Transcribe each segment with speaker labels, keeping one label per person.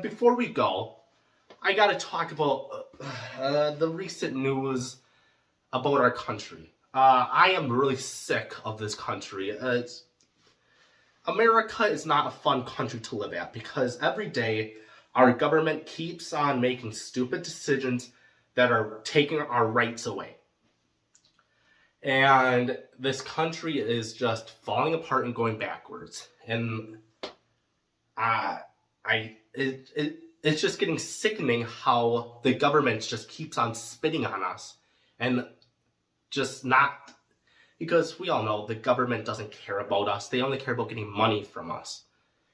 Speaker 1: Before we go, I gotta talk about the recent news about our country. I am really sick of this country. America is not a fun country to live at because every day our government keeps on making stupid decisions that are taking our rights away. And this country is just falling apart and going backwards. And it's just getting sickening how the government just keeps on spitting on us and just not, because we all know the government doesn't care about us. They only care about getting money from us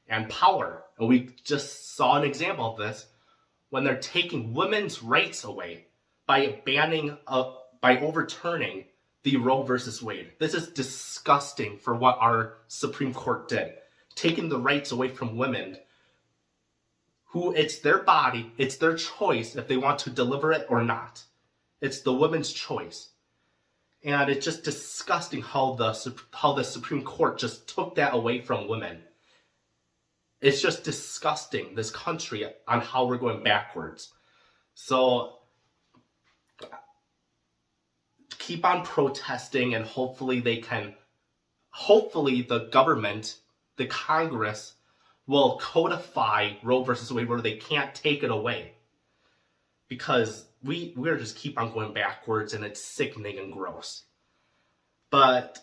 Speaker 1: and power. And we just saw an example of this when they're taking women's rights away by by overturning the Roe versus Wade. This is disgusting for what our Supreme Court did. Taking the rights away from women, who it's their body, it's their choice if they want to deliver it or not. It's the woman's choice. And it's just disgusting how the Supreme Court just took that away from women. It's just disgusting, this country, on how we're going backwards. So keep on protesting, and hopefully the government, the Congress, will codify Roe versus Wade where they can't take it away. Because we're just keep on going backwards, and it's sickening and gross. But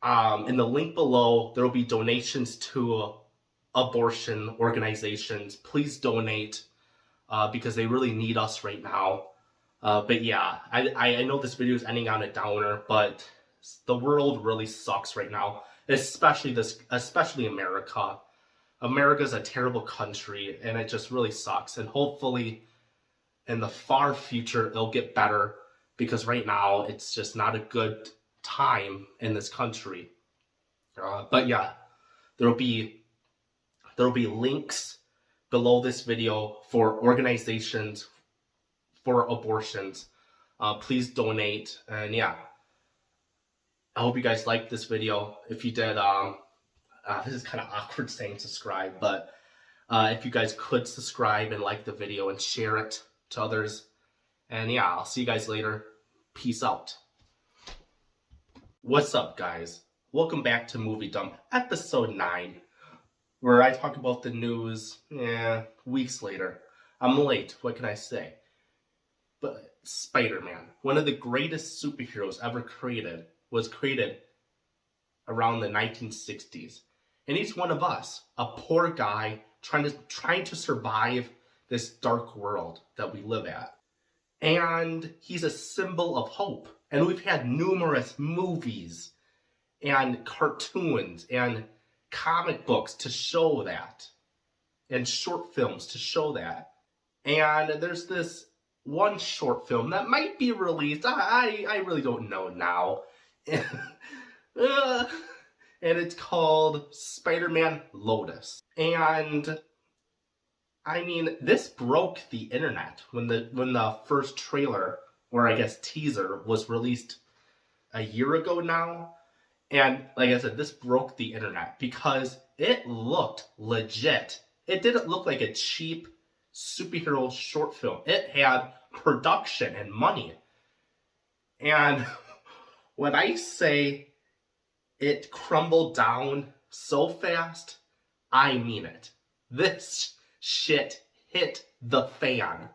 Speaker 1: in the link below, there will be donations to abortion organizations. Please donate because they really need us right now. But yeah, I know this video is ending on a downer, but the world really sucks right now, especially America. America's a terrible country, and it just really sucks. And hopefully, in the far future, it'll get better, because right now it's just not a good time in this country. But yeah, there'll be links below this video for organizations for abortions. Please donate, and yeah, I hope you guys liked this video. If you did, this is kind of awkward saying subscribe, but if you guys could subscribe and like the video and share it to others. And yeah, I'll see you guys later. Peace out. What's up, guys? Welcome back to Movie Dump, episode 9, where I talk about the news, weeks later. I'm late, what can I say? But Spider-Man, one of the greatest superheroes ever created, was created around the 1960s. And he's one of us, a poor guy trying to survive this dark world that we live at. And he's a symbol of hope. And we've had numerous movies and cartoons and comic books to show that. And short films to show that. And there's this one short film that might be released. I really don't know now. And it's called Spider-Man Lotus. And I mean, this broke the internet when the first trailer, or I guess teaser, was released a year ago now. And like I said, this broke the internet because it looked legit. It didn't look like a cheap superhero short film. It had production and money. And when I say it crumbled down so fast, I mean it. This shit hit the fan.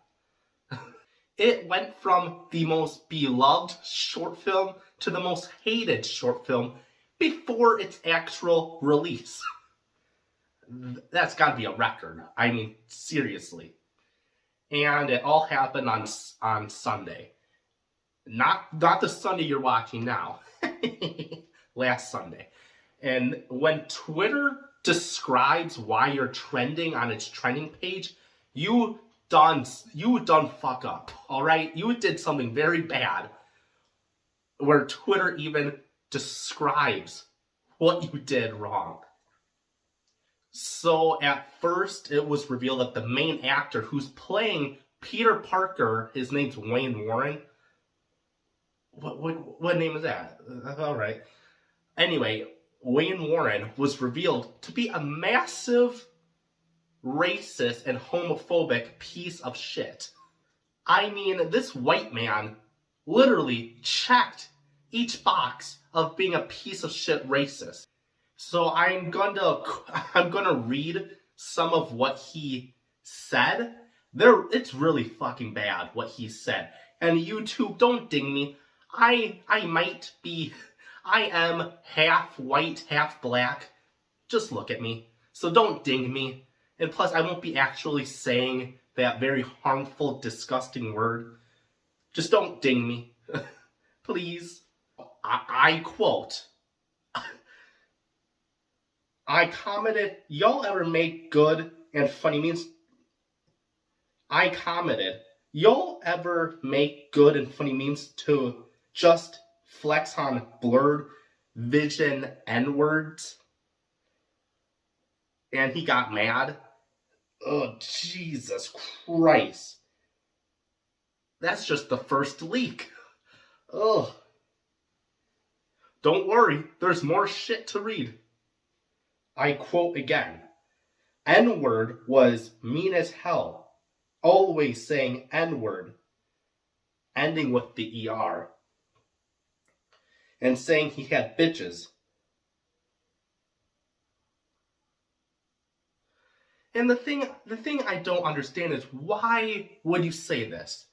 Speaker 1: It went from the most beloved short film to the most hated short film before its actual release. That's gotta be a record. I mean, seriously. And it all happened on Sunday. Not the Sunday you're watching now. Last Sunday. And when Twitter describes why you're trending on its trending page, you done fuck up, alright? You did something very bad where Twitter even describes what you did wrong. So at first it was revealed that the main actor who's playing Peter Parker, his name's Wayne Warren. What name is that? Alright. Anyway, Wayne Warren was revealed to be a massive racist and homophobic piece of shit. I mean, this white man literally checked each box of being a piece of shit racist. So I'm gonna read some of what he said. It's really fucking bad what he said. And YouTube, don't ding me. I am half white, half black. Just look at me. So don't ding me. And plus, I won't be actually saying that very harmful, disgusting word. Just don't ding me. Please. I quote. I commented, y'all ever make good and funny memes? I commented, y'all ever make good and funny memes to just flex on blurred vision N-words? And he got mad. Oh, Jesus Christ. That's just the first leak. Ugh. Don't worry, there's more shit to read. I quote again. N-word was mean as hell. Always saying N-word. Ending with the ER. And saying he had bitches. And the thing I don't understand is, why would you say this?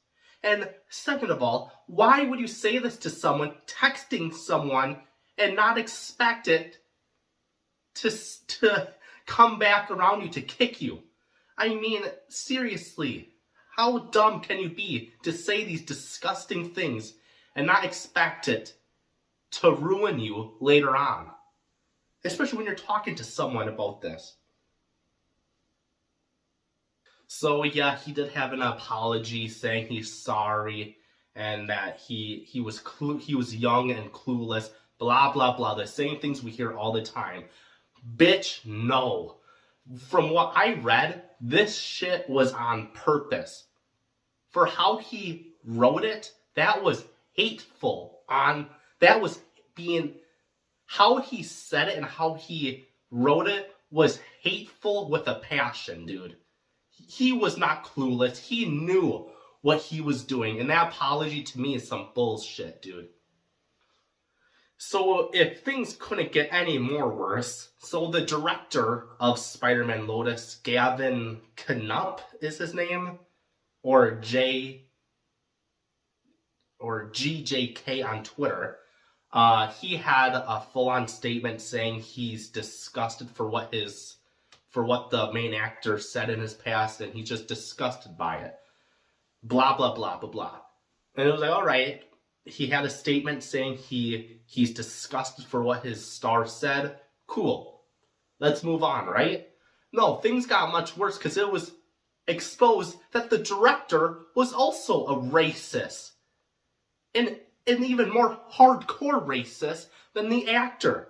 Speaker 1: And second of all, why would you say this to someone, texting someone, and not expect it to come back around you to kick you? I mean, seriously, how dumb can you be to say these disgusting things and not expect it to ruin you later on? Especially when you're talking to someone about this. So yeah, he did have an apology saying he's sorry and that he was young and clueless, blah blah blah, the same things we hear all the time. Bitch, no. From what I read, this shit was on purpose. For how he wrote it, that was hateful. How he said it and how he wrote it was hateful with a passion, dude. He was not clueless. He knew what he was doing. And that apology to me is some bullshit, dude. So if things couldn't get any more worse, so the director of Spider-Man Lotus, Gavin Knupp is his name, or GJK on Twitter, he had a full-on statement saying he's disgusted for what the main actor said in his past, and he's just disgusted by it. Blah, blah, blah, blah, blah. And it was like, all right. He had a statement saying he's disgusted for what his star said. Cool. Let's move on, right? No, things got much worse because it was exposed that the director was also a racist. And an even more hardcore racist than the actor.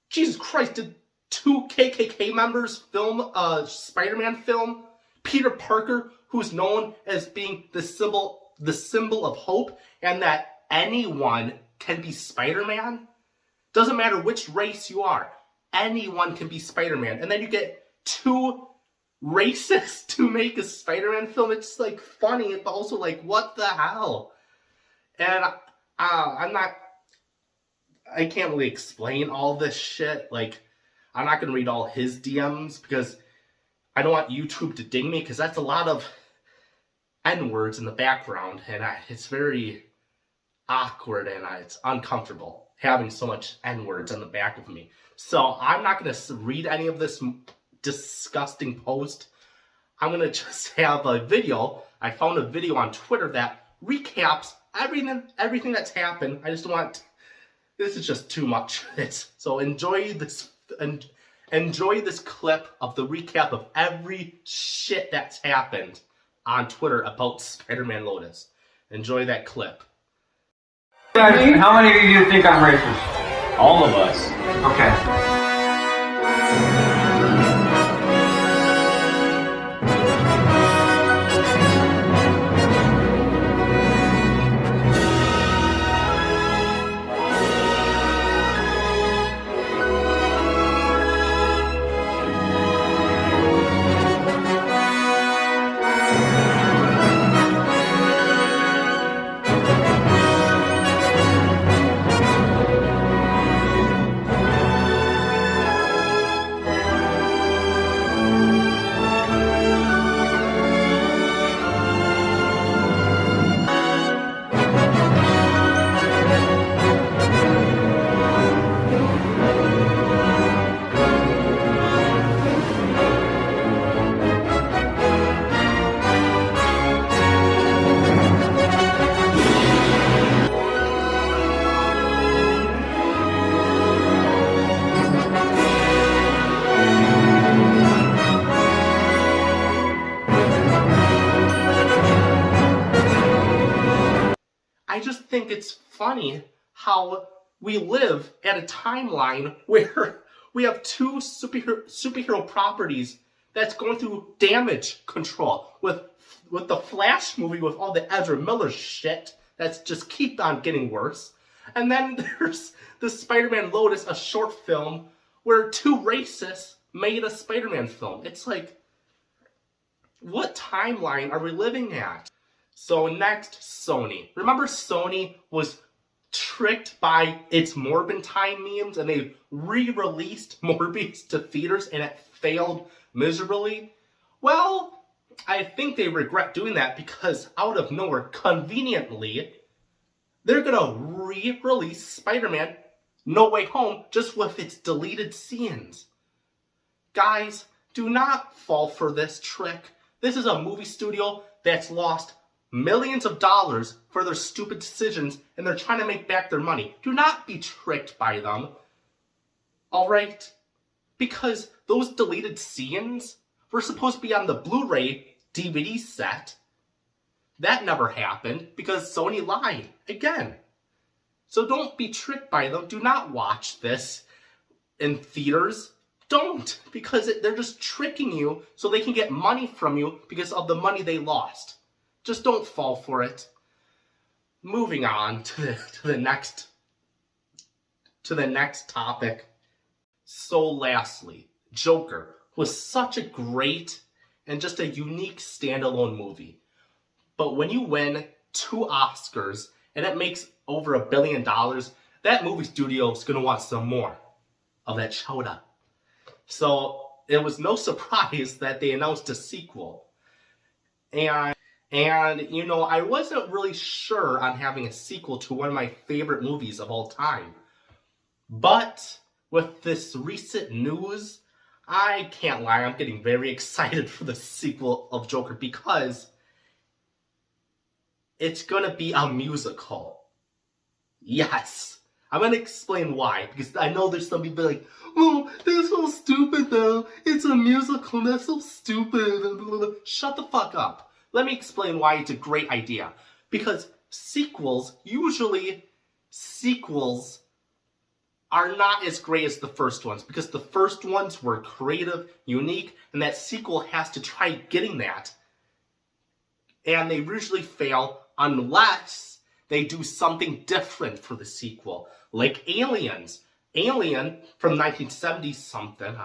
Speaker 1: Jesus Christ, did 2 KKK members film a Spider-Man film? Peter Parker, who's known as being the symbol of hope, and that anyone can be Spider-Man? Doesn't matter which race you are. Anyone can be Spider-Man. And then you get 2 racists to make a Spider-Man film. It's like funny, but also like, what the hell? And I can't really explain all this shit. Like, I'm not going to read all his DMs because I don't want YouTube to ding me, because that's a lot of N-words in the background, and it's very awkward and it's uncomfortable having so much N-words in the back of me. So I'm not going to read any of this disgusting post. I'm going to just have a video. I found a video on Twitter that recaps everything that's happened. I just want... This is just too much. So enjoy this clip of the recap of every shit that's happened on Twitter about Spider-Man Lotus. Enjoy that clip.
Speaker 2: How many of you think I'm racist?
Speaker 3: All of us.
Speaker 2: Okay.
Speaker 1: I just think it's funny how we live at a timeline where we have two superhero properties that's going through damage control with the Flash movie with all the Ezra Miller shit that's just keep on getting worse. And then there's the Spider-Man Lotus, a short film where two racists made a Spider-Man film. It's like, what timeline are we living at? So next, Sony. Remember Sony was tricked by its Morbin Time memes and they re-released Morbius to theaters and it failed miserably? Well, I think they regret doing that because out of nowhere, conveniently, they're gonna re-release Spider-Man No Way Home just with its deleted scenes. Guys, do not fall for this trick. This is a movie studio that's lost millions of dollars for their stupid decisions and they're trying to make back their money. Do not be tricked by them. Alright? Because those deleted scenes were supposed to be on the Blu-ray DVD set. That never happened because Sony lied again. So don't be tricked by them. Do not watch this in theaters. Don't, because they're just tricking you so they can get money from you because of the money they lost. Just don't fall for it. Moving on to the next topic. So lastly, Joker was such a great and just a unique standalone movie. But when you win 2 Oscars and it makes over $1 billion, that movie studio is going to want some more of that chowder. So it was no surprise that they announced a sequel. And you know, I wasn't really sure on having a sequel to one of my favorite movies of all time. But with this recent news, I can't lie, I'm getting very excited for the sequel of Joker because it's gonna be a musical. Yes. I'm gonna explain why, because I know there's some people like, oh, that's so stupid though. It's a musical, that's so stupid. Shut the fuck up. Let me explain why it's a great idea. Because sequels are not as great as the first ones. Because the first ones were creative, unique, and that sequel has to try getting that. And they usually fail unless they do something different for the sequel. Like Aliens. Alien from 1970 something.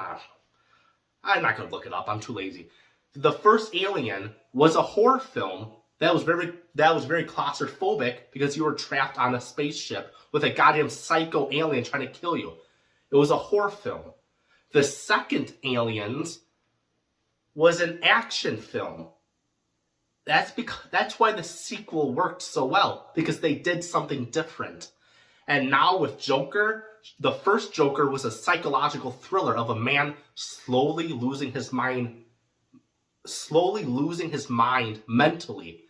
Speaker 1: I'm not going to look it up. I'm too lazy. The first Alien was a horror film that was very claustrophobic because you were trapped on a spaceship with a goddamn psycho alien trying to kill you. It was a horror film. The second Aliens was an action film. That's why the sequel worked so well, because they did something different. And now with Joker, the first Joker was a psychological thriller of a man slowly losing his mind mentally,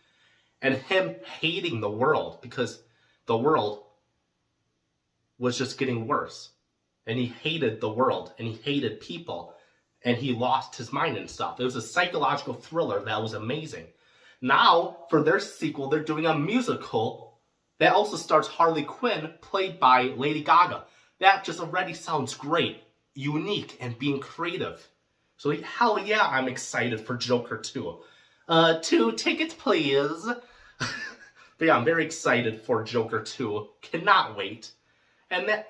Speaker 1: and him hating the world because the world was just getting worse. And he hated the world, and he hated people, and he lost his mind and stuff. It was a psychological thriller that was amazing. Now, for their sequel, they're doing a musical that also stars Harley Quinn, played by Lady Gaga. That just already sounds great, unique, and being creative. So hell yeah, I'm excited for Joker 2. 2 tickets, please. But yeah, I'm very excited for Joker 2. Cannot wait. And